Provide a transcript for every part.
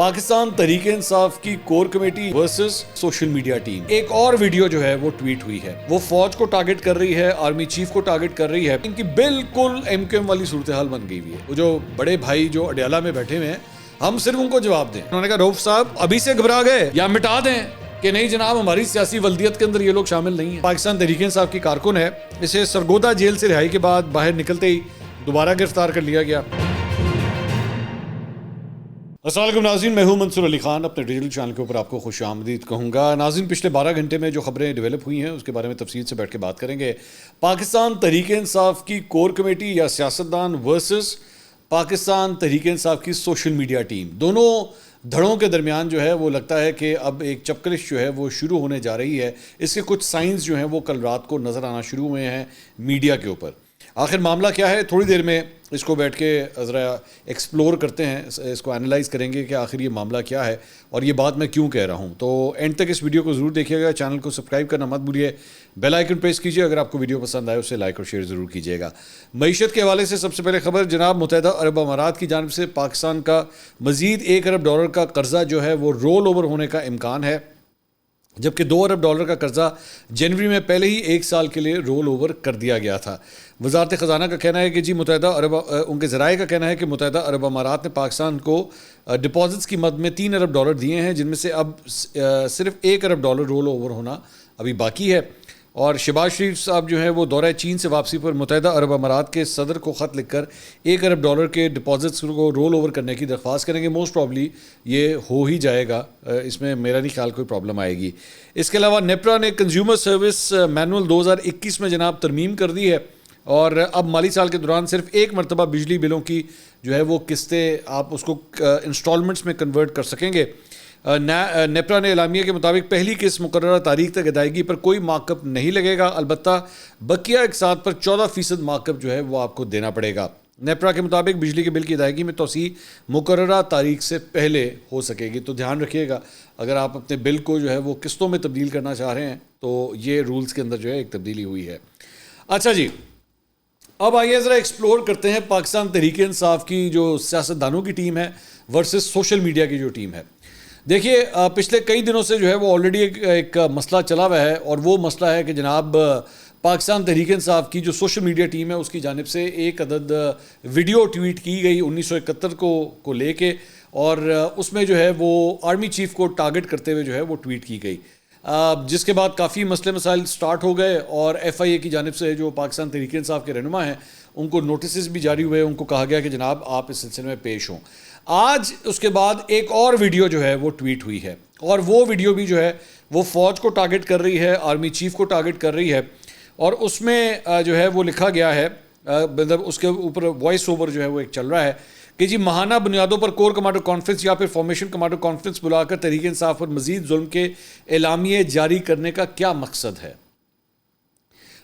پاکستان تحریک انصاف کی core committee versus social media team. ایک اور ویڈیو جو ہے وہ ٹویٹ ہوئی ہے. وہ فوج کو ٹارگٹ کر رہی ہے, آرمی چیف کو ٹارگٹ کر رہی ہے. ان کی بالکل ایم کیو ایم والی صورتحال بن گئی ہوئی ہے. وہ جو بڑے بھائی جو اڈیالہ میں بیٹھے ہوئے ہیں, ہم صرف ان کو جواب دیں. انہوں نے کہا رؤف صاحب ابھی سے گھبرا گئے یا مٹا دیں کہ نہیں جناب ہماری سیاسی ولدیت کے اندر یہ لوگ شامل نہیں ہیں. پاکستان تحریک انصاف کی کارکن ہے, اسے سرگودا جیل سے رہائی کے بعد باہر نکلتے ہی دوبارہ گرفتار کر لیا گیا. السلام علیکم ناظرین, میں ہوں منصور علی خان. اپنے ڈیجیٹل چینل کے اوپر آپ کو خوش آمدید کہوں گا. ناظرین, پچھلے 12 گھنٹے میں جو خبریں ڈیولپ ہوئی ہیں اس کے بارے میں تفصیل سے بیٹھ کے بات کریں گے. پاکستان تحریک انصاف کی کور کمیٹی یا سیاستدان ورسز پاکستان تحریک انصاف کی سوشل میڈیا ٹیم, دونوں دھڑوں کے درمیان جو ہے وہ لگتا ہے کہ اب ایک چپکلش جو ہے وہ شروع ہونے جا رہی ہے. اس کے کچھ سائنز جو ہیں وہ کل رات کو نظر آنا شروع ہوئے ہیں میڈیا کے اوپر. آخر معاملہ کیا ہے, تھوڑی دیر میں اس کو بیٹھ کے ذرا ایکسپلور کرتے ہیں, اس کو انالائز کریں گے کہ آخر یہ معاملہ کیا ہے اور یہ بات میں کیوں کہہ رہا ہوں. تو اینڈ تک اس ویڈیو کو ضرور دیکھیے گا. چینل کو سبسکرائب کرنا مت بھولیے, بیل آئیکن پریس کیجیے. اگر آپ کو ویڈیو پسند آئے اسے لائک اور شیئر ضرور کیجیے گا. معیشت کے حوالے سے سب سے پہلے خبر, جناب متحدہ عرب امارات کی جانب سے پاکستان کا مزید $1 ارب کا قرضہ جو ہے وہ رول اوور ہونے کا امکان ہے, جبکہ $2 ارب کا قرضہ جنوری میں پہلے ہی 1 سال کے لیے رول اوور کر دیا گیا تھا. وزارت خزانہ کا کہنا ہے کہ ان کے ذرائع کا کہنا ہے کہ متحدہ عرب امارات نے پاکستان کو ڈپازٹس کی مد میں $3 ارب دیے ہیں, جن میں سے اب صرف $1 ارب رول اوور ہونا ابھی باقی ہے. اور شہباز شریف صاحب جو ہیں وہ دورہ چین سے واپسی پر متحدہ عرب امارات کے صدر کو خط لکھ کر $1 ارب کے ڈپازٹس کو رول اوور کرنے کی درخواست کریں گے. موسٹ پرابلی یہ ہو ہی جائے گا, اس میں میرا نہیں خیال کوئی پرابلم آئے گی. اس کے علاوہ نیپرا نے کنزیومر سروس مینول 2021 میں جناب ترمیم کر دی ہے, اور اب مالی سال کے دوران صرف 1 مرتبہ بجلی بلوں کی جو ہے وہ قسطیں آپ اس کو انسٹالمنٹس میں کنورٹ کر سکیں گے. نیپرا نے اعلامیہ کے مطابق پہلی قسط مقررہ تاریخ تک ادائیگی پر کوئی مارک اپ نہیں لگے گا, البتہ بقیہ اقساط پر 14% مارک اپ جو ہے وہ آپ کو دینا پڑے گا. نیپرا کے مطابق بجلی کے بل کی ادائیگی میں توسیع مقررہ تاریخ سے پہلے ہو سکے گی. تو دھیان رکھیے گا, اگر آپ اپنے بل کو جو ہے وہ قسطوں میں تبدیل کرنا چاہ رہے ہیں تو یہ رولز کے اندر جو ہے ایک تبدیلی ہوئی ہے. اچھا جی, اب آئیے ذرا ایکسپلور کرتے ہیں پاکستان تحریک انصاف کی جو سیاستدانوں کی ٹیم ہے ورسز سوشل میڈیا کی جو ٹیم ہے. دیکھیے, پچھلے کئی دنوں سے جو ہے وہ آلریڈی ایک مسئلہ چلا ہوا ہے, اور وہ مسئلہ ہے کہ جناب پاکستان تحریک انصاف کی جو سوشل میڈیا ٹیم ہے اس کی جانب سے ایک عدد ویڈیو ٹویٹ کی گئی 1971 کو لے کے, اور اس میں جو ہے وہ آرمی چیف کو ٹارگٹ کرتے ہوئے جو ہے وہ ٹویٹ کی گئی, جس کے بعد کافی مسئلے مسائل سٹارٹ ہو گئے, اور ایف آئی اے کی جانب سے جو پاکستان تحریک انصاف کے رہنما ہیں ان کو نوٹسز بھی جاری ہوئے, ان کو کہا گیا کہ جناب آپ اس سلسلے میں پیش ہوں. آج اس کے بعد ایک اور ویڈیو جو ہے وہ ٹویٹ ہوئی ہے, اور وہ ویڈیو بھی جو ہے وہ فوج کو ٹارگٹ کر رہی ہے, آرمی چیف کو ٹارگٹ کر رہی ہے, اور اس میں جو ہے وہ لکھا گیا ہے, مطلب اس کے اوپر وائس اوور جو ہے وہ ایک چل رہا ہے کہ جی ماہانہ بنیادوں پر کور کمانڈر کانفرنس یا پھر فارمیشن کمانڈر کانفرنس بلا کر تحریک انصاف پر مزید ظلم کے اعلامیے جاری کرنے کا کیا مقصد ہے.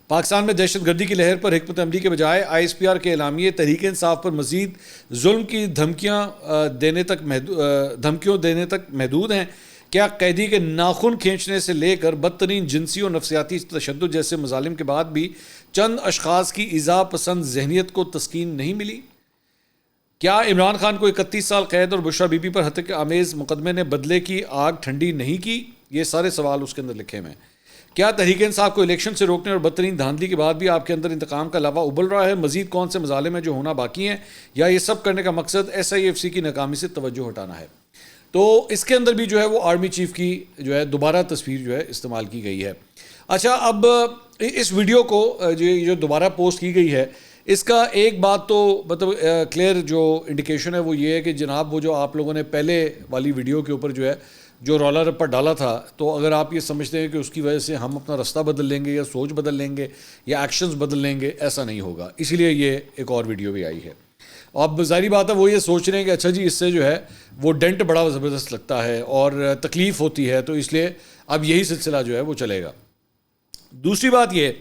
پاکستان میں دہشت گردی کی لہر پر حکمت عملی کے بجائے آئی ایس پی آر کے اعلامیے تحریک انصاف پر مزید ظلم کی دھمکیوں دینے تک محدود ہیں. کیا قیدی کے ناخن کھینچنے سے لے کر بدترین جنسی اور نفسیاتی تشدد جیسے مظالم کے بعد بھی چند اشخاص کی ایذا پسند ذہنیت کو تسکین نہیں ملی؟ کیا عمران خان کو 31 سال قید اور بشرا بی بی پر ہتک آمیز مقدمے نے بدلے کی آگ ٹھنڈی نہیں کی؟ یہ سارے سوال اس کے اندر لکھے ہوئے ہیں. کیا تحریک انصاف کو الیکشن سے روکنے اور بدترین دھاندلی کے بعد بھی آپ کے اندر انتقام کا لاوا ابل رہا ہے؟ مزید کون سے مظالم ہیں جو ہونا باقی ہیں, یا یہ سب کرنے کا مقصد ایس آئی ایف سی کی ناکامی سے توجہ ہٹانا ہے؟ تو اس کے اندر بھی جو ہے وہ آرمی چیف کی جو ہے دوبارہ تصویر جو ہے استعمال کی گئی ہے. اچھا, اب اس ویڈیو کو جو دوبارہ پوسٹ کی گئی ہے, اس کا ایک بات تو مطلب کلیئر جو انڈیکیشن ہے وہ یہ ہے کہ جناب وہ جو آپ لوگوں نے پہلے والی ویڈیو کے اوپر جو ہے جو رولا رپا ڈالا تھا, تو اگر آپ یہ سمجھتے ہیں کہ اس کی وجہ سے ہم اپنا رستہ بدل لیں گے یا سوچ بدل لیں گے یا ایکشنز بدل لیں گے, ایسا نہیں ہوگا. اسی لیے یہ ایک اور ویڈیو بھی آئی ہے. اب ظاہری بات ہے وہ یہ سوچ رہے ہیں کہ اچھا جی اس سے جو ہے وہ ڈنٹ بڑا زبردست لگتا ہے اور تکلیف ہوتی ہے, تو اس لیے اب یہی سلسلہ جو ہے وہ چلے گا. دوسری بات یہ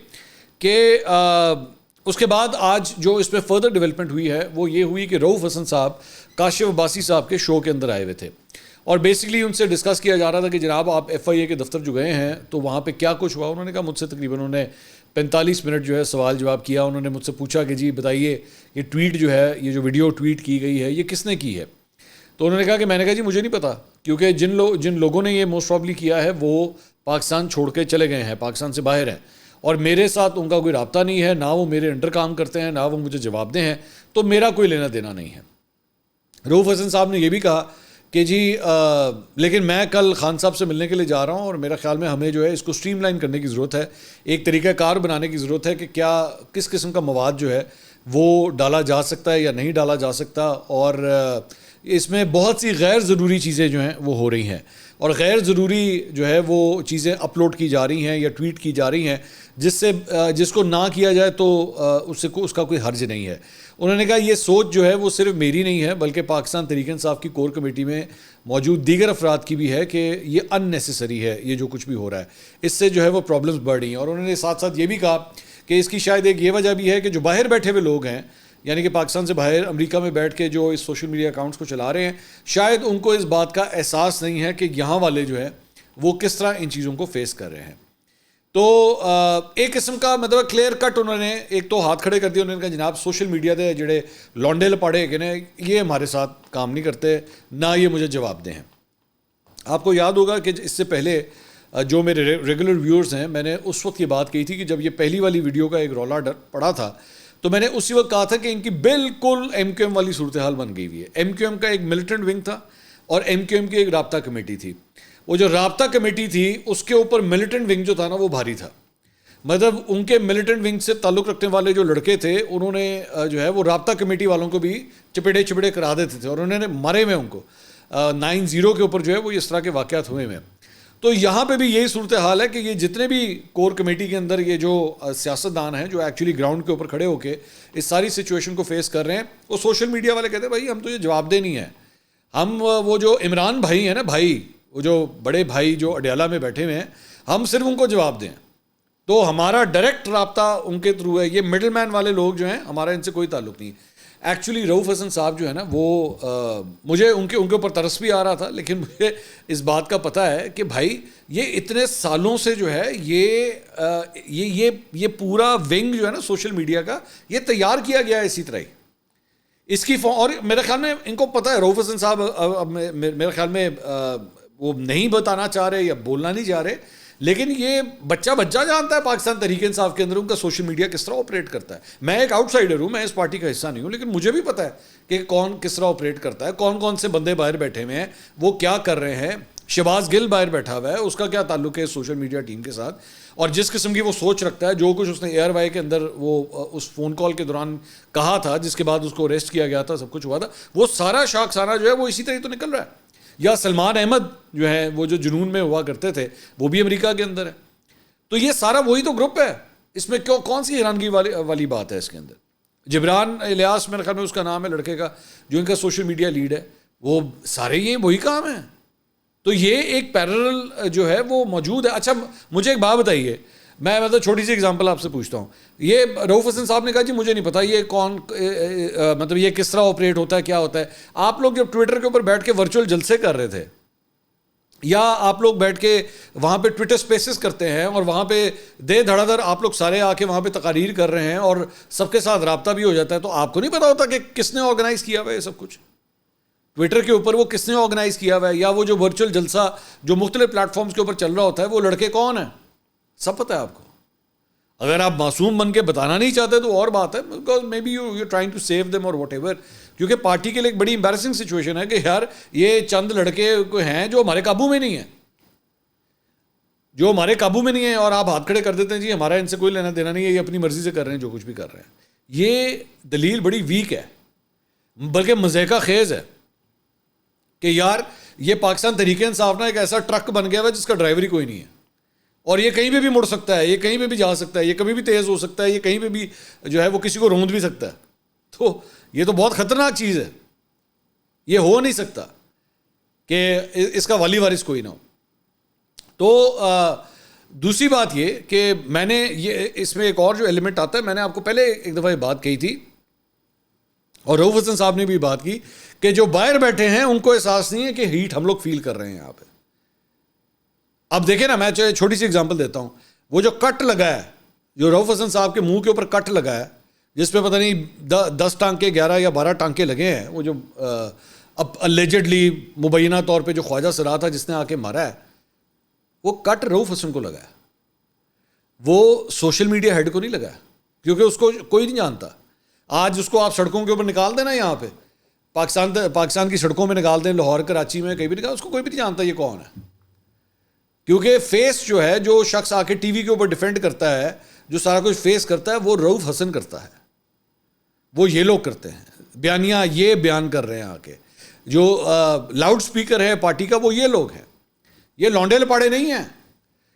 کہ اس کے بعد آج جو اس میں فردر ڈیولپمنٹ ہوئی ہے وہ یہ ہوئی کہ رؤف حسن صاحب کاشف عباسی صاحب کے شو کے اندر آئے ہوئے تھے, اور بیسکلی ان سے ڈسکس کیا جا رہا تھا کہ جناب آپ ایف آئی اے کے دفتر جو گئے ہیں تو وہاں پہ کیا کچھ ہوا. انہوں نے کہا مجھ سے تقریباً انہوں نے 45 منٹ جو ہے سوال جواب کیا. انہوں نے مجھ سے پوچھا کہ جی بتائیے یہ ٹویٹ جو ہے, یہ جو ویڈیو ٹویٹ کی گئی ہے یہ کس نے کی ہے. تو انہوں نے کہا کہ میں نے کہا جی مجھے نہیں پتا، کیونکہ جن لوگوں نے یہ موسٹ پرابلی کیا ہے وہ پاکستان چھوڑ کے چلے گئے ہیں، پاکستان سے باہر ہیں، اور میرے ساتھ ان کا کوئی رابطہ نہیں ہے، نہ وہ میرے انڈر کام کرتے ہیں، نہ وہ مجھے جواب دہ ہیں، تو میرا کوئی لینا دینا نہیں ہے۔ رؤوف حسن صاحب نے یہ بھی کہا کہ جی لیکن میں کل خان صاحب سے ملنے کے لیے جا رہا ہوں، اور میرا خیال میں ہمیں جو ہے اس کو سٹریم لائن کرنے کی ضرورت ہے، ایک طریقہ کار بنانے کی ضرورت ہے کہ کیا کس قسم کا مواد جو ہے وہ ڈالا جا سکتا ہے یا نہیں ڈالا جا سکتا، اور اس میں بہت سی غیر ضروری چیزیں جو ہیں وہ ہو رہی ہیں، اور غیر ضروری جو ہے وہ چیزیں اپلوڈ کی جا رہی ہیں یا ٹویٹ کی جا رہی ہیں، جس کو نہ کیا جائے تو اس کا کوئی حرج نہیں ہے۔ انہوں نے کہا یہ سوچ جو ہے وہ صرف میری نہیں ہے، بلکہ پاکستان تحریک انصاف کی کور کمیٹی میں موجود دیگر افراد کی بھی ہے کہ یہ ان نیسیسری ہے، یہ جو کچھ بھی ہو رہا ہے اس سے جو ہے وہ پرابلمز بڑھ رہی ہیں۔ اور انہوں نے ساتھ ساتھ یہ بھی کہا کہ اس کی شاید ایک یہ وجہ بھی ہے کہ جو باہر بیٹھے ہوئے لوگ ہیں، یعنی کہ پاکستان سے باہر امریکہ میں بیٹھ کے جو اس سوشل میڈیا اکاؤنٹس کو چلا رہے ہیں، شاید ان کو اس بات کا احساس نہیں ہے کہ یہاں والے جو ہے وہ کس طرح ان چیزوں کو فیس کر رہے ہیں۔ تو ایک قسم کا مطلب کلیئر کٹ انہوں نے ایک تو ہاتھ کھڑے کر دیا، انہوں نے کہا جناب سوشل میڈیا دے جڑے لونڈے لپاڑے کہ یہ ہمارے ساتھ کام نہیں کرتے، نہ یہ مجھے جواب دیں ہیں۔ آپ کو یاد ہوگا کہ اس سے پہلے جو میرے ریگولر ویورز ہیں، میں نے اس وقت یہ بات کہی تھی کہ جب یہ پہلی والی ویڈیو کا ایک رولا پڑا تھا تو میں نے اسی وقت کہا تھا کہ ان کی بالکل ایم کیو ایم والی صورتحال بن گئی ہوئی ہے۔ ایم کیو ایم کا ایک ملیٹنٹ ونگ تھا اور ایم کیو ایم کی ایک رابطہ کمیٹی تھی۔ وہ جو رابطہ کمیٹی تھی اس کے اوپر ملیٹنٹ ونگ جو تھا نا وہ بھاری تھا، مطلب ان کے ملیٹنٹ ونگ سے تعلق رکھنے والے جو لڑکے تھے انہوں نے جو ہے وہ رابطہ کمیٹی والوں کو بھی چپڑے کرا دیتے تھے، اور انہوں نے مارے ہوئے ان کو 9-0 کے اوپر جو ہے وہ اس طرح کے واقعات ہوئے ہیں۔ تو یہاں پہ بھی یہی صورتحال ہے کہ یہ جتنے بھی کور کمیٹی کے اندر یہ جو سیاستدان ہیں جو ایکچولی گراؤنڈ کے اوپر کھڑے ہو کے اس ساری سچویشن کو فیس کر رہے ہیں، وہ سوشل میڈیا والے کہتے ہیں بھائی ہم تو یہ جواب دہ نہیں ہیں، ہم وہ جو عمران بھائی ہیں نا بھائی، وہ جو بڑے بھائی جو اڈیالہ میں بیٹھے ہوئے ہیں، ہم صرف ان کو جواب دیں، تو ہمارا ڈائریکٹ رابطہ ان کے تھرو ہے، یہ مڈل مین والے لوگ جو ہیں ہمارا ان سے کوئی تعلق نہیں۔ ایکچولی رؤوف حسن صاحب جو ہے نا وہ مجھے ان کے اوپر ترس بھی آ رہا تھا، لیکن مجھے اس بات کا پتہ ہے کہ بھائی یہ اتنے سالوں سے جو ہے یہ پورا ونگ جو ہے نا سوشل میڈیا کا یہ تیار کیا گیا ہے اسی طرح ہی اس کی اور میرے خیال میں ان کو پتہ ہے رؤوف حسن صاحب میرے خیال میں وہ نہیں بتانا چاہ رہے یا بولنا نہیں چاہ رہے، لیکن یہ بچہ جانتا ہے پاکستان تحریک انصاف کے اندر ان کا سوشل میڈیا کس طرح آپریٹ کرتا ہے۔ میں ایک آؤٹ سائڈر ہوں، میں اس پارٹی کا حصہ نہیں ہوں، لیکن مجھے بھی پتہ ہے کہ کون کس طرح آپریٹ کرتا ہے، کون سے بندے باہر بیٹھے ہوئے ہیں، وہ کیا کر رہے ہیں۔ شہباز گل باہر بیٹھا ہوا ہے، اس کا کیا تعلق ہے سوشل میڈیا ٹیم کے ساتھ، اور جس قسم کی وہ سوچ رکھتا ہے، جو کچھ اس نے ایئر وائی کے اندر وہ اس فون کال کے دوران کہا تھا جس کے بعد اس کو اریسٹ کیا گیا تھا، سب کچھ ہوا تھا، وہ سارا شاخسانہ جو ہے وہ اسی طرح تو نکل رہا ہے۔ یا سلمان احمد جو ہے وہ جو جنون میں ہوا کرتے تھے وہ بھی امریکہ کے اندر ہے، تو یہ سارا وہی تو گروپ ہے، اس میں کون سی حیرانگی والی بات ہے اس کے اندر۔ جبران الیاس میرے خیال میں اس کا نام ہے لڑکے کا جو ان کا سوشل میڈیا لیڈ ہے، وہ سارے یہ وہی کام ہیں، تو یہ ایک پیرل جو ہے وہ موجود ہے۔ اچھا مجھے ایک بات بتائیے، میں مطلب چھوٹی سی اگزامپل آپ سے پوچھتا ہوں، یہ رؤوف حسن صاحب نے کہا جی مجھے نہیں پتا یہ کون مطلب یہ کس طرح آپریٹ ہوتا ہے، کیا ہوتا ہے۔ آپ لوگ جب ٹویٹر کے اوپر بیٹھ کے ورچوئل جلسے کر رہے تھے، یا آپ لوگ بیٹھ کے وہاں پہ ٹویٹر سپیسز کرتے ہیں اور وہاں پہ دھڑا دھڑ آپ لوگ سارے آ کے وہاں پہ تقاریر کر رہے ہیں اور سب کے ساتھ رابطہ بھی ہو جاتا ہے، تو آپ کو نہیں پتا ہوتا کہ کس نے آرگنائز کیا ہوا ہے یہ سب کچھ ٹویٹر کے اوپر، وہ کس نے آرگنائز کیا ہوا ہے، یا وہ جو ورچوئل جلسہ جو مختلف پلیٹ فارمز کے اوپر چل رہا ہوتا ہے وہ لڑکے کون ہیں، سب پتہ ہے آپ کو۔ اگر آپ معصوم بن کے بتانا نہیں چاہتے تو اور بات ہے، because may be you trying to save them اور واٹ ایور، کیونکہ پارٹی کے لیے ایک بڑی امبیرسنگ سچویشن ہے کہ یار یہ چند لڑکے ہیں جو ہمارے قابو میں نہیں ہیں، اور آپ ہاتھ کھڑے کر دیتے ہیں جی ہمارا ان سے کوئی لینا دینا نہیں ہے، یہ اپنی مرضی سے کر رہے ہیں جو کچھ بھی کر رہے ہیں۔ یہ دلیل بڑی ویک ہے، بلکہ مضحکہ خیز ہے کہ یار یہ پاکستان تحریک انصاف نا ایک ایسا ٹرک بن گیا ہے جس کا ڈرائیور ہی کوئی نہیں ہے، اور یہ کہیں پہ بھی مڑ سکتا ہے، یہ کہیں پہ بھی جا سکتا ہے، یہ کبھی بھی تیز ہو سکتا ہے، یہ کہیں پہ بھی جو ہے وہ کسی کو روند بھی سکتا ہے، تو یہ تو بہت خطرناک چیز ہے، یہ ہو نہیں سکتا کہ اس کا والی وارث کوئی نہ ہو۔ تو دوسری بات یہ کہ میں نے یہ اس میں ایک اور جو ایلیمنٹ آتا ہے، میں نے آپ کو پہلے ایک دفعہ یہ بات کہی تھی اور رؤوف حسن صاحب نے بھی بات کی کہ جو باہر بیٹھے ہیں ان کو احساس نہیں ہے کہ ہیٹ ہم لوگ فیل کر رہے ہیں یہاں پہ۔ اب دیکھیں نا، میں چھوٹی سی اگزامپل دیتا ہوں، وہ جو کٹ لگا ہے، جو رؤوف حسن صاحب کے منہ کے اوپر کٹ لگا ہے جس پہ پتہ نہیں 10 ٹانکے 11 یا 12 ٹانکے لگے ہیں، وہ جو اب اللیجڈلی مبینہ طور پہ جو خواجہ سرا تھا جس نے آ کے مارا ہے وہ کٹ رؤف حسن کو لگا ہے, وہ سوشل میڈیا ہیڈ کو نہیں لگا ہے, کیونکہ اس کو کوئی نہیں جانتا. آج اس کو آپ سڑکوں کے اوپر نکال دیں نا, یہاں پہ پاکستان کی سڑکوں میں نکال دیں, لاہور کراچی میں کہیں بھی نکال, اس کو کوئی بھی نہیں جانتا یہ کون ہے. کیونکہ فیس جو ہے, جو شخص آ کے ٹی وی کے اوپر ڈیفینڈ کرتا ہے, جو سارا کچھ فیس کرتا ہے, وہ رؤف حسن کرتا ہے, وہ یہ لوگ کرتے ہیں. بیانیہ یہ بیان کر رہے ہیں آ کے, جو لاؤڈ سپیکر ہے پارٹی کا وہ یہ لوگ ہیں. یہ لونڈے لپاڑے نہیں ہیں.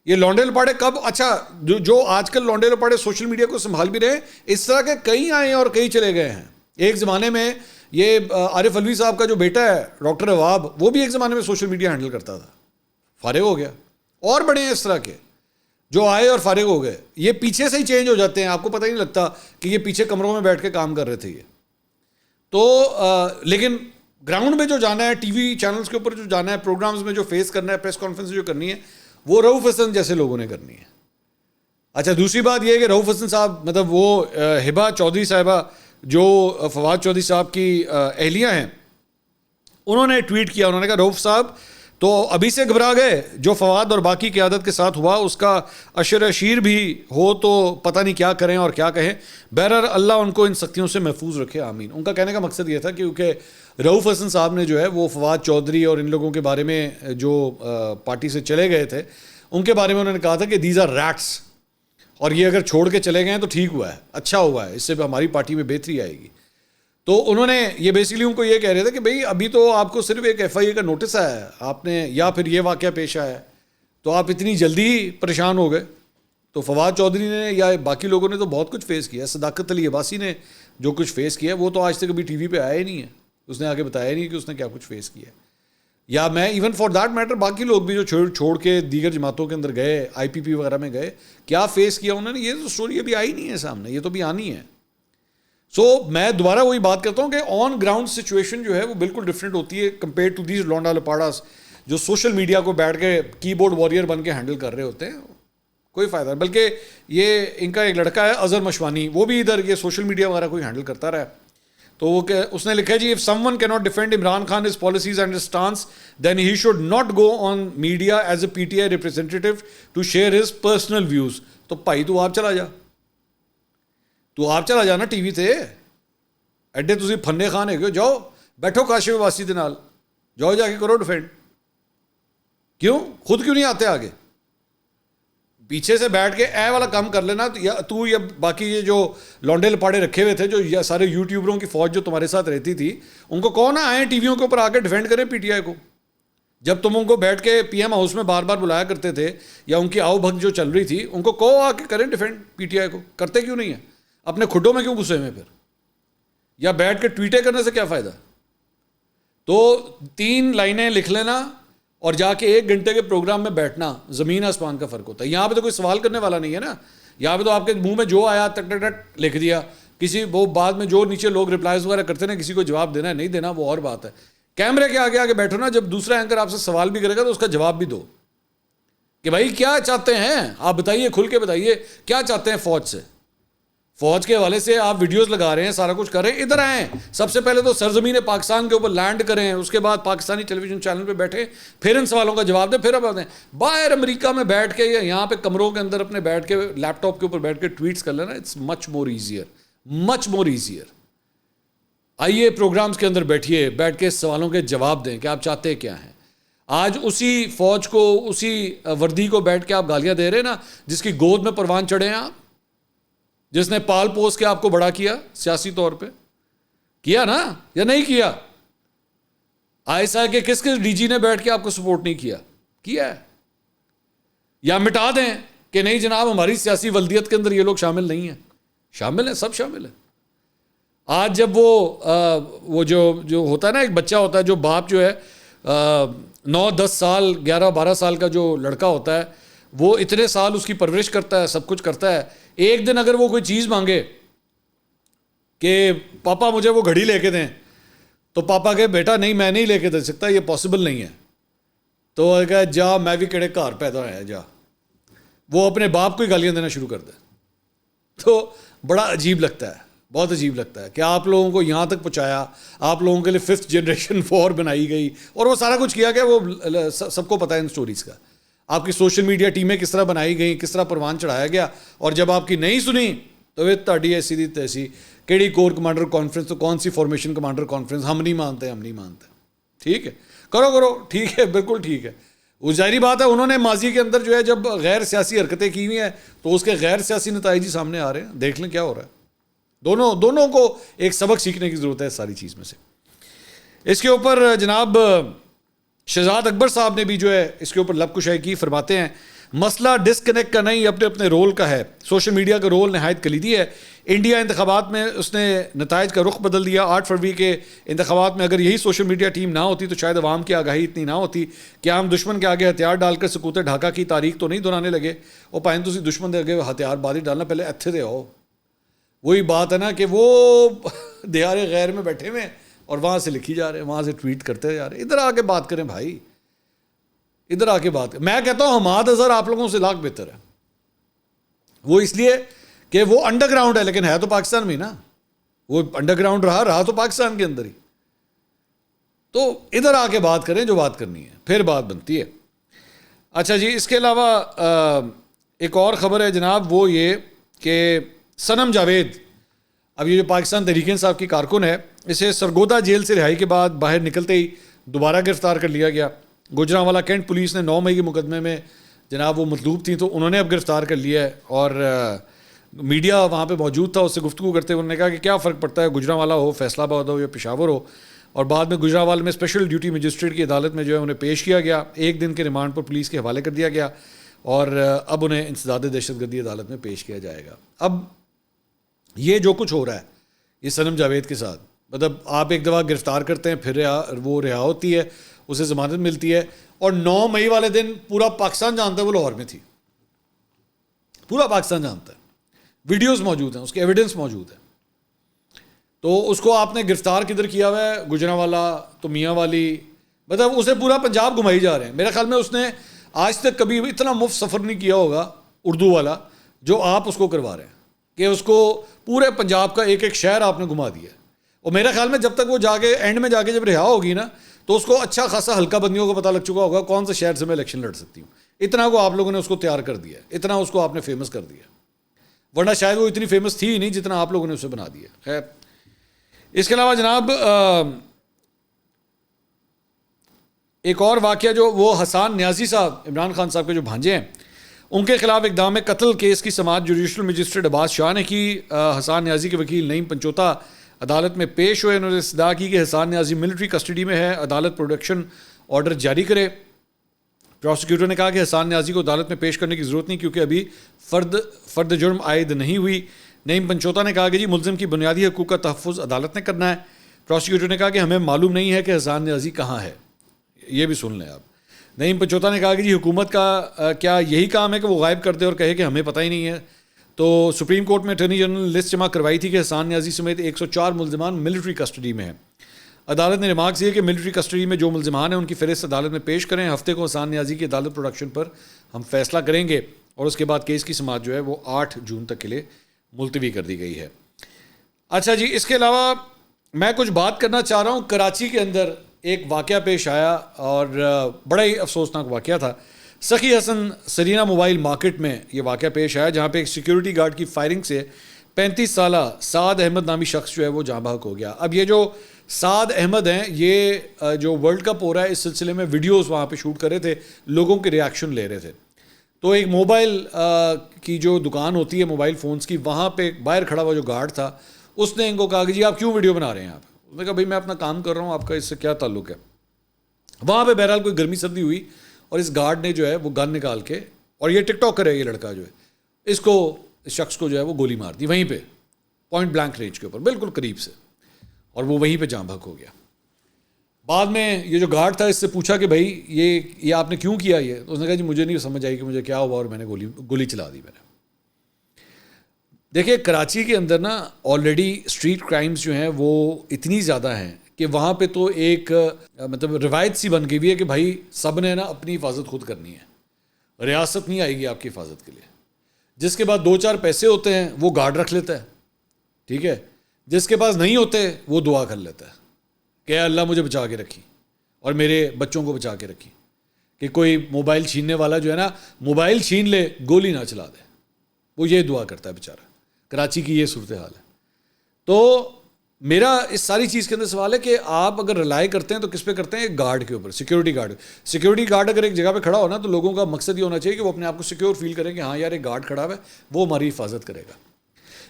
یہ لونڈے لپاڑے کب, اچھا جو آج کل لونڈے لپاڑے سوشل میڈیا کو سنبھال بھی رہے ہیں, اس طرح کے کئی آئے اور کئی چلے گئے ہیں. ایک زمانے میں یہ عارف الوی صاحب کا جو بیٹا ہے ڈاکٹر عواب, وہ بھی ایک زمانے میں سوشل میڈیا ہینڈل کرتا تھا, فارغ ہو گیا. اور بڑے ہیں اس طرح کے جو آئے اور فارغ ہو گئے. یہ پیچھے سے ہی چینج ہو جاتے ہیں, آپ کو پتہ ہی نہیں لگتا کہ یہ پیچھے کمروں میں بیٹھ کے کام کر رہے تھے یہ تو. لیکن گراؤنڈ میں جو جانا ہے, ٹی وی چینلز کے اوپر جو جانا ہے, پروگرامز میں جو فیس کرنا ہے, پریس کانفرنس جو کرنی ہے, وہ رؤف حسن جیسے لوگوں نے کرنی ہے. اچھا دوسری بات یہ ہے کہ رؤف حسن صاحب, مطلب وہ ہبا چودھری صاحبہ جو فواد چودھری صاحب کی اہلیہ ہیں, انہوں نے ٹویٹ کیا, انہوں نے کہا رؤف صاحب تو ابھی سے گھبرا گئے, جو فواد اور باقی قیادت کے ساتھ ہوا اس کا اشر اشیر بھی ہو تو پتہ نہیں کیا کریں اور کیا کہیں. بہرحال اللہ ان کو ان سختیوں سے محفوظ رکھے, آمین. ان کا کہنے کا مقصد یہ تھا کیونکہ رؤف حسن صاحب نے جو ہے وہ فواد چودھری اور ان لوگوں کے بارے میں جو پارٹی سے چلے گئے تھے ان کے بارے میں انہوں نے کہا تھا کہ دیز آر ریٹس, اور یہ اگر چھوڑ کے چلے گئے ہیں تو ٹھیک ہوا ہے, اچھا ہوا ہے, اس سے ہماری پارٹی میں بہتری آئے گی. تو انہوں نے یہ بیسیکلی ان کو یہ کہہ رہے تھے کہ بھئی ابھی تو آپ کو صرف ایک ایف آئی اے کا نوٹس آیا ہے, آپ نے یا پھر یہ واقعہ پیش آیا ہے تو آپ اتنی جلدی پریشان ہو گئے. تو فواد چودھری نے یا باقی لوگوں نے تو بہت کچھ فیس کیا. صداقت علی عباسی نے جو کچھ فیس کیا وہ تو آج تک کبھی ٹی وی پہ آیا ہی نہیں ہے, اس نے آگے بتایا نہیں کہ اس نے کیا کچھ فیس کیا. یا میں ایون فار دیٹ میٹر باقی لوگ بھی جو چھوڑ کے دیگر جماعتوں کے اندر گئے, آئی پی پی وغیرہ میں گئے, کیا فیس کیا انہوں نے, یہ تو اسٹوری ابھی آئی نہیں ہے سامنے, یہ تو بھی آنی ہے. سو میں دوبارہ وہی بات کرتا ہوں کہ آن گراؤنڈ سچویشن جو ہے وہ بالکل ڈفرینٹ ہوتی ہے کمپیئر ٹو دیز لونڈا لپاڑاس جو سوشل میڈیا کو بیٹھ کے کی بورڈ وارئر بن کے ہینڈل کر رہے ہوتے ہیں. کوئی فائدہ نہیں. بلکہ یہ ان کا ایک لڑکا ہے اظہر مشوانی, وہ بھی ادھر یہ سوشل میڈیا وغیرہ کوئی ہینڈل کرتا رہا, تو وہ کہ اس نے لکھا جی, if someone cannot defend Imran Khan, his policies and his stance, then he should not go on media as a PTI representative to share his personal views. تو بھائی تو آپ چلا جا, تو آپ چلا جانا ٹی وی تے, ایڈے تسی پھنے خان ہے کہ جاؤ بیٹھو کاشف عباسی دے نال, جاؤ جا کے کرو ڈیفینڈ. کیوں خود کیوں نہیں آتے آگے, پیچھے سے بیٹھ کے اے والا کام کر لینا. تو یا باقی یہ جو لونڈے لپاڑے رکھے ہوئے تھے, جو سارے یوٹیوبروں کی فوج جو تمہارے ساتھ رہتی تھی, ان کو کہو نا آئیں ٹی ویوں کے اوپر آ کے ڈیفینڈ کریں پی ٹی آئی کو. جب تم ان کو بیٹھ کے پی ایم ہاؤس میں بار بار بلایا کرتے تھے یا ان کی آؤ بھگ جو چل رہی تھی, ان کو کہو آ کے کریں ڈیفینڈ پی ٹی آئی کو. کرتے کیوں نہیں ہیں, اپنے کھڈوں میں کیوں گھسے ہوئے پھر, یا بیٹھ کے ٹویٹیں کرنے سے کیا فائدہ. تو 3 لائنیں لکھ لینا اور جا کے 1 گھنٹے کے پروگرام میں بیٹھنا, زمین آسمان کا فرق ہوتا ہے. یہاں پہ تو کوئی سوال کرنے والا نہیں ہے نا, یہاں پہ تو آپ کے منہ میں جو آیا ٹک ٹک ٹک لکھ دیا. کسی وہ بعد میں جو نیچے لوگ ریپلائز وغیرہ کرتے ہیں, کسی کو جواب دینا ہے نہیں دینا وہ اور بات ہے. کیمرے کے آگے آگے بیٹھو نا, جب دوسرا اینکر آپ سے سوال بھی کرے گا تو اس کا جواب بھی دو کہ بھائی کیا چاہتے ہیں آپ, بتائیے کھل کے بتائیے کیا چاہتے ہیں فوج سے. فوج کے حوالے سے آپ ویڈیوز لگا رہے ہیں, سارا کچھ کر رہے ہیں, ادھر آئیں سب سے پہلے تو سرزمین پاکستان کے اوپر لینڈ کریں, اس کے بعد پاکستانی ٹیلی ویژن چینل پہ بیٹھیں, پھر ان سوالوں کا جواب دیں, پھر اب آتے ہیں باہر امریکہ میں بیٹھ کے یا یہاں پہ کمروں کے اندر اپنے بیٹھ کے لیپ ٹاپ کے اوپر بیٹھ کے ٹویٹس کر لینا. It's much more easier. آئیے پروگرامز کے اندر بیٹھیے, بیٹھ کے سوالوں کے جواب دیں کہ آپ چاہتے کیا ہیں. آج اسی فوج کو, اسی وردی کو بیٹھ کے آپ گالیاں دے رہے ہیں نا, جس کی گود میں پروان چڑھے ہیں آپ, جس نے پال پوس کے آپ کو بڑا کیا سیاسی طور پہ, کیا نا یا نہیں کیا. ایسا ہے کہ کس ڈی جی نے بیٹھ کے آپ کو سپورٹ نہیں کیا ہے. یا مٹا دیں کہ نہیں جناب ہماری سیاسی ولدیت کے اندر یہ لوگ شامل نہیں ہیں. شامل ہیں, سب شامل ہیں. آج جب وہ جو ہوتا ہے نا, ایک بچہ ہوتا ہے جو باپ جو ہے 9-10 سال 11-12 سال کا جو لڑکا ہوتا ہے, وہ اتنے سال اس کی پرورش کرتا ہے, سب کچھ کرتا ہے. ایک دن اگر وہ کوئی چیز مانگے کہ پاپا مجھے وہ گھڑی لے کے دیں, تو پاپا کہے بیٹا نہیں میں نہیں لے کے دے سکتا, یہ پاسبل نہیں ہے. تو کہا جا میں بھی کہڑے گھر پیدا ہوا جا, وہ اپنے باپ کو ہی گالیاں دینا شروع کر دے. تو بڑا عجیب لگتا ہے. بہت عجیب لگتا ہے کہ آپ لوگوں کو یہاں تک پہنچایا, آپ لوگوں کے لیے 5th جنریشن وار بنائی گئی, اور وہ سارا کچھ کیا گیا, وہ سب کو پتہ ہے ان سٹوریز کا. آپ کی سوشل میڈیا ٹیمیں کس طرح بنائی گئیں, کس طرح پروان چڑھایا گیا, اور جب آپ کی نہیں سنی تو وہ تاڑی ایسی دی تیسی, کیڑی کور کمانڈر کانفرنس, تو کون سی فارمیشن کمانڈر کانفرنس, ہم نہیں مانتے, ہم نہیں مانتے. ٹھیک ہے, کرو, ٹھیک ہے, بالکل ٹھیک ہے. وہ ظاہری بات ہے انہوں نے ماضی کے اندر جو ہے جب غیر سیاسی حرکتیں کی ہوئی ہیں تو اس کے غیر سیاسی نتائج ہی سامنے آ رہے ہیں. دیکھ لیں کیا ہو رہا ہے. دونوں کو ایک سبق سیکھنے کی ضرورت ہے اس ساری چیز میں سے. اس کے اوپر جناب شہزاد اکبر صاحب نے بھی جو ہے اس کے اوپر لب کشائی کی. فرماتے ہیں مسئلہ ڈسکنیکٹ کا نہیں, اپنے اپنے رول کا ہے. سوشل میڈیا کا رول نہایت کلیدی ہے. انڈیا انتخابات میں اس نے نتائج کا رخ بدل دیا. 8 فروری کے انتخابات میں اگر یہی سوشل میڈیا ٹیم نہ ہوتی تو شاید عوام کی آگاہی اتنی نہ ہوتی کہ ہم دشمن کے آگے ہتھیار ڈال کر سکوت ڈھاکہ کی تاریخ تو نہیں دہرانے لگے. وہ پائیں تو دشمن دے آگے ہتھیار بازی ڈالنا, پہلے اتھے دے آؤ. وہی بات ہے نا کہ وہ دیار غیر میں بیٹھے ہوئے اور وہاں سے لکھی جا رہے ہیں, وہاں سے ٹویٹ کرتے جا رہے ہیں. ادھر آ کے بات کریں بھائی, ادھر آ کے بات کریں. میں کہتا ہوں حماد اظہر آپ لوگوں سے لاکھ بہتر ہے. وہ اس لیے کہ وہ انڈر گراؤنڈ ہے, لیکن ہے تو پاکستان میں نا. وہ انڈر گراؤنڈ رہا تو پاکستان کے اندر ہی. تو ادھر آ کے بات کریں جو بات کرنی ہے, پھر بات بنتی ہے. اچھا جی, اس کے علاوہ ایک اور خبر ہے جناب, وہ یہ کہ صنم جاوید, اب یہ جو پاکستان تحریک انصاف کی کارکن ہے, اسے سرگودا جیل سے رہائی کے بعد باہر نکلتے ہی دوبارہ گرفتار کر لیا گیا. گوجرانوالا کینٹ پولیس نے 9 مئی کے مقدمے میں جناب وہ مطلوب تھیں تو انہوں نے اب گرفتار کر لیا ہے. اور میڈیا وہاں پہ موجود تھا, اس سے گفتگو کرتے ہوئے انہوں نے کہا کہ کیا فرق پڑتا ہے گوجرانوالا ہو, فیصلہ آباد ہو یا پشاور ہو. اور بعد میں گوجرانوالہ میں اسپیشل ڈیوٹی مجسٹریٹ کی عدالت میں جو ہے انہیں پیش کیا گیا. 1 دن کے ریمانڈ پر پولیس کے حوالے کر دیا گیا اور اب انہیں انسداد دہشت گردی عدالت میں پیش کیا جائے گا. اب یہ جو کچھ ہو رہا ہے یہ صنم جاوید کے ساتھ, مطلب آپ ایک دفعہ گرفتار کرتے ہیں, پھر وہ رہا ہوتی ہے, اسے ضمانت ملتی ہے, اور 9 مئی والے دن پورا پاکستان جانتا ہے وہ لاہور میں تھی. پورا پاکستان جانتا ہے, ویڈیوز موجود ہیں, اس کے ایویڈنس موجود ہے. تو اس کو آپ نے گرفتار کدھر کیا ہوا ہے, گوجرانوالا تو میاں والی, مطلب اسے پورا پنجاب گھمائی جا رہے ہیں. میرے خیال میں اس نے آج تک کبھی اتنا مفت سفر نہیں کیا ہوگا اردو والا جو آپ اس کو کروا رہے ہیں, کہ اس کو پورے پنجاب کا ایک ایک شہر آپ نے گھما دیا. اور میرے خیال میں جب تک وہ جا کے اینڈ میں جا کے جب رہا ہوگی نا تو اس کو اچھا خاصا ہلکا بندیوں کو پتہ لگ چکا ہوگا کون سے شہر سے میں الیکشن لڑ سکتی ہوں. اتنا کو آپ لوگوں نے اس کو تیار کر دیا, اتنا اس کو آپ نے فیمس کر دیا, ورنہ شاید وہ اتنی فیمس تھی ہی نہیں جتنا آپ لوگوں نے اسے بنا دیا. خیر, اس کے علاوہ جناب ایک اور واقعہ جو وہ حسان نیازی صاحب, عمران خان صاحب کے جو بھانجے ہیں, ان کے خلاف اقدام قتل کیس کی سماعت جوڈیشل مجسٹریٹ عباس شاہ نے کی. حسان نیازی کے وکیل نعیم پنچوتا عدالت میں پیش ہوئے. انہوں نے استدعا کی کہ حسان نیازی ملٹری کسٹڈی میں ہے, عدالت پروڈکشن آرڈر جاری کرے. پروسیکیوٹر نے کہا کہ حسان نیازی کو عدالت میں پیش کرنے کی ضرورت نہیں کیونکہ ابھی فرد جرم عائد نہیں ہوئی. نعیم پنچوتا نے کہا کہ جی ملزم کی بنیادی حقوق کا تحفظ عدالت نے کرنا ہے. پروسیکیوٹر نے کہا کہ ہمیں معلوم نہیں ہے کہ حسان نیازی کہاں ہے. یہ بھی سن لیں آپ. نعیم پنچوتا نے کہا کہ جی حکومت کا کیا یہی کام ہے کہ وہ غائب کر دے اور کہے کہ ہمیں پتہ ہی نہیں ہے. تو سپریم کورٹ میں اٹارنی جنرل نے لسٹ جمع کروائی تھی کہ حسان نیازی سمیت 104 ملزمان ملٹری کسٹڈی میں ہیں. عدالت نے ریمارکس یہ کہ ملٹری کسٹڈی میں جو ملزمان ہیں ان کی فہرست عدالت میں پیش کریں. ہفتے کو حسان نیازی کی عدالت پروڈکشن پر ہم فیصلہ کریں گے, اور اس کے بعد کیس کی سماعت جو ہے وہ 8 جون تک کے لیے ملتوی کر دی گئی ہے. اچھا جی, اس کے علاوہ میں کچھ بات کرنا چاہ رہا ہوں. کراچی کے اندر ایک واقعہ پیش آیا اور بڑا ہی افسوسناک واقعہ تھا. سخی حسن سرینا موبائل مارکیٹ میں یہ واقعہ پیش آیا جہاں پہ ایک سیکیورٹی گارڈ کی فائرنگ سے 35 سالہ سعد احمد نامی شخص جو ہے وہ جاں بحق ہو گیا. اب یہ جو سعد احمد ہیں یہ جو ورلڈ کپ ہو رہا ہے اس سلسلے میں ویڈیوز وہاں پہ شوٹ کر رہے تھے, لوگوں کے ریاکشن لے رہے تھے. تو ایک موبائل کی جو دکان ہوتی ہے موبائل فونز کی, وہاں پہ باہر کھڑا ہوا جو گارڈ تھا اس نے ان کو کہا کہ جی آپ کیوں ویڈیو بنا رہے ہیں آپ. اس نے کہا بھائی میں اپنا کام کر رہا ہوں, آپ کا اس سے کیا تعلق ہے. وہاں پہ بہرحال کوئی گرمی سردی ہوئی اور اس گارڈ نے جو ہے وہ گن نکال کے, اور یہ ٹک ٹاکر ہے یہ لڑکا جو ہے, اس شخص کو جو ہے وہ گولی مار دی وہیں پہ پوائنٹ بلینک رینج کے اوپر بالکل قریب سے, اور وہ وہیں پہ جاں بحق ہو گیا. بعد میں یہ جو گارڈ تھا اس سے پوچھا کہ بھائی یہ آپ نے کیوں کیا یہ, تو اس نے کہا جی مجھے نہیں سمجھ آئی کہ مجھے کیا ہوا اور میں نے گولی چلا دی میں نے. دیکھیے کراچی کے اندر نا آلریڈی اسٹریٹ کرائمز جو ہیں وہ اتنی زیادہ ہیں کہ وہاں پہ تو ایک مطلب روایت سی بن گئی ہوئی ہے کہ بھائی سب نے نا اپنی حفاظت خود کرنی ہے, ریاست نہیں آئے گی آپ کی حفاظت کے لیے. جس کے بعد 2-4 پیسے ہوتے ہیں وہ گارڈ رکھ لیتا ہے, ٹھیک ہے, جس کے پاس نہیں ہوتے وہ دعا کر لیتا ہے کہ اے اللہ مجھے بچا کے رکھی اور میرے بچوں کو بچا کے رکھی، کہ کوئی موبائل چھیننے والا جو ہے نا موبائل چھین لے گولی نہ چلا دے، وہ یہ دعا کرتا ہے بیچارہ۔ کراچی کی یہ صورتحال ہے۔ تو میرا اس ساری چیز کے اندر سوال ہے کہ آپ اگر رلائی کرتے ہیں تو کس پہ کرتے ہیں؟ ایک گارڈ کے اوپر، سیکیورٹی گارڈ۔ سیکیورٹی گارڈ اگر ایک جگہ پہ کھڑا ہو نا تو لوگوں کا مقصد یہ ہونا چاہیے کہ وہ اپنے آپ کو سیکیور فیل کریں کہ ہاں یار ایک گارڈ کھڑا ہوا ہے، وہ ہماری حفاظت کرے گا۔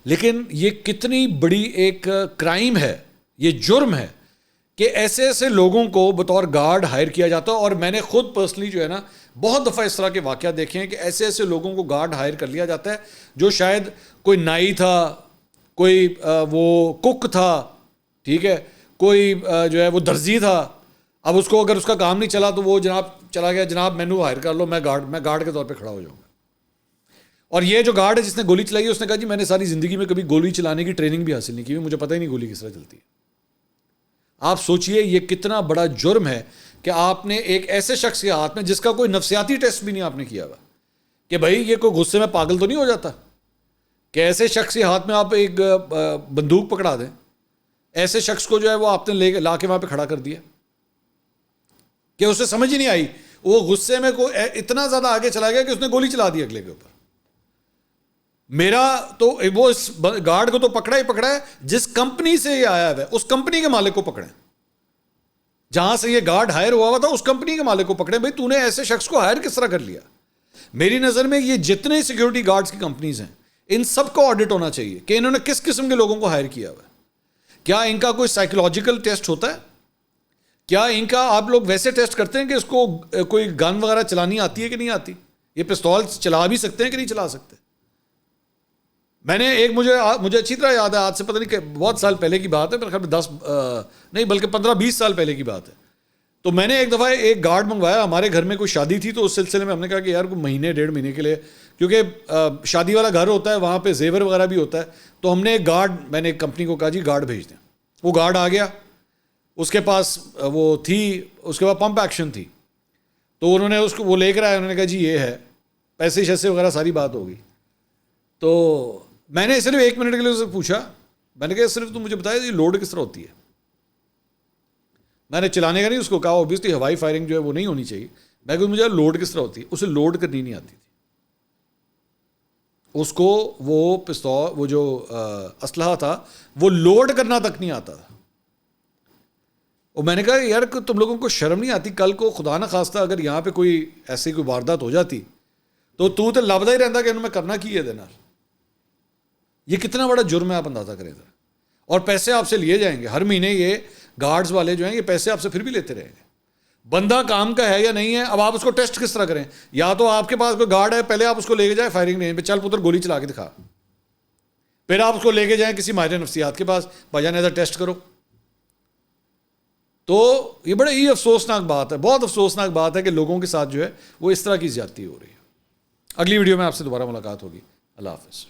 لیکن یہ کتنی بڑی ایک کرائم ہے، یہ جرم ہے کہ ایسے ایسے لوگوں کو بطور گارڈ ہائر کیا جاتا ہے۔ اور میں نے خود پرسنلی جو ہے نا بہت دفعہ اس طرح کے واقعات دیکھے ہیں کہ ایسے ایسے لوگوں کو گارڈ ہائر کر لیا جاتا ہے جو شاید کوئی نائی تھا، کوئی وہ کک تھا، ٹھیک ہے، کوئی جو ہے وہ درزی تھا۔ اب اس کو اگر اس کا کام نہیں چلا تو وہ جناب چلا گیا، جناب مینو ہائر کر لو، میں گارڈ کے طور پہ کھڑا ہو جاؤں گا۔ اور یہ جو گارڈ ہے جس نے گولی چلائی ہے اس نے کہا جی میں نے ساری زندگی میں کبھی گولی چلانے کی ٹریننگ بھی حاصل نہیں کی، مجھے پتہ ہی نہیں گولی کس طرح چلتی ہے۔ آپ سوچئے یہ کتنا بڑا جرم ہے کہ آپ نے ایک ایسے شخص کے ہاتھ میں جس کا کوئی نفسیاتی ٹیسٹ بھی نہیں آپ نے کیا ہوا کہ بھائی یہ کوئی غصے میں پاگل تو نہیں ہو جاتا، کہ ایسے شخص کے ہاتھ میں آپ ایک بندوق پکڑا دیں، ایسے شخص کو جو ہے وہ آپ نے لا کے وہاں پہ کھڑا کر دیا کہ اسے سمجھ ہی نہیں آئی، وہ غصے میں اتنا زیادہ آگے چلا گیا کہ اس نے گولی چلا دی اگلے کے اوپر۔ میرا تو وہ اس گارڈ کو تو پکڑا ہی پکڑا ہے، جس کمپنی سے یہ آیا ہے اس کمپنی کے مالک کو پکڑیں، جہاں سے یہ گارڈ ہائر ہوا تھا اس کمپنی کے مالک کو پکڑیں۔ بھائی تو نے ایسے شخص کو ہائر کس طرح کر لیا؟ میری نظر میں یہ جتنے سیکیورٹی گارڈز کی کمپنیز ہیں ان سب کو آڈٹ ہونا چاہیے کہ انہوں نے کس قسم کے لوگوں کو ہائر کیا ہوا ہے۔ کیا ان کا کوئی سائیکولوجیکل ٹیسٹ ہوتا ہے؟ کیا ان کا آپ لوگ ویسے ٹیسٹ کرتے ہیں کہ اس کو کوئی گن وغیرہ چلانی آتی ہے کہ نہیں آتی؟ یہ پستول چلا بھی سکتے ہیں کہ نہیں چلا سکتے؟ میں نے ایک مجھے اچھی طرح یاد ہے، آج سے پتہ نہیں کہ بہت سال پہلے کی بات ہے، میرے خیال میں 10 نہیں بلکہ 15-20 سال پہلے کی بات ہے۔ تو میں نے ایک دفعہ ایک گارڈ منگوایا، ہمارے گھر میں کوئی شادی تھی تو اس سلسلے میں ہم نے کہا کہ یار کوئی مہینے 1.5 مہینے کے لیے، کیونکہ شادی والا گھر ہوتا ہے وہاں پہ زیور وغیرہ بھی ہوتا ہے، تو ہم نے ایک گارڈ، میں نے ایک کمپنی کو کہا جی گارڈ بھیج دیں۔ وہ گارڈ آ گیا، اس کے پاس وہ تھی، اس کے بعد پمپ ایکشن تھی، تو انہوں نے اس کو وہ لے کر آیا، انہوں نے کہا جی یہ ہے، پیسے شیسے وغیرہ ساری بات ہو گئی۔ تو میں نے صرف 1 منٹ کے لیے اسے پوچھا، میں نے کہا صرف تم مجھے بتایا یہ لوڈ کس طرح ہوتی ہے؟ میں نے چلانے کا نہیں اس کو کہا، اوبیسلی ہوائی فائرنگ جو ہے وہ نہیں ہونی چاہیے، میں کہ مجھے لوڈ کس طرح ہوتی ہے؟ اسے لوڈ کرنی نہیں آتی تھی، اس کو وہ پستول وہ جو اسلحہ تھا وہ لوڈ کرنا تک نہیں آتا تھا۔ اور میں نے کہا یار تم لوگوں کو شرم نہیں آتی؟ کل کو خدا نہ خواستہ اگر یہاں پہ کوئی ایسی کوئی واردات ہو جاتی تو لبدا ہی رہتا کہ انہوں نے کرنا کی ہے دینا۔ یہ کتنا بڑا جرم ہے آپ اندازہ کریں ذرا۔ اور پیسے آپ سے لیے جائیں گے ہر مہینے، یہ گارڈز والے جو ہیں یہ پیسے آپ سے پھر بھی لیتے رہیں گے۔ بندہ کام کا ہے یا نہیں ہے، اب آپ اس کو ٹیسٹ کس طرح کریں؟ یا تو آپ کے پاس کوئی گارڈ ہے، پہلے آپ اس کو لے کے جائیں فائرنگ رینج پہ، چل پتر گولی چلا کے دکھا، پھر آپ اس کو لے کے جائیں کسی ماہر نفسیات کے پاس، بھائی جان ٹیسٹ کرو۔ تو یہ بڑے ہی افسوسناک بات ہے، بہت افسوسناک بات ہے کہ لوگوں کے ساتھ جو ہے وہ اس طرح کی زیادتی ہو رہی ہے۔ اگلی ویڈیو میں آپ سے دوبارہ ملاقات ہوگی۔ اللہ حافظ۔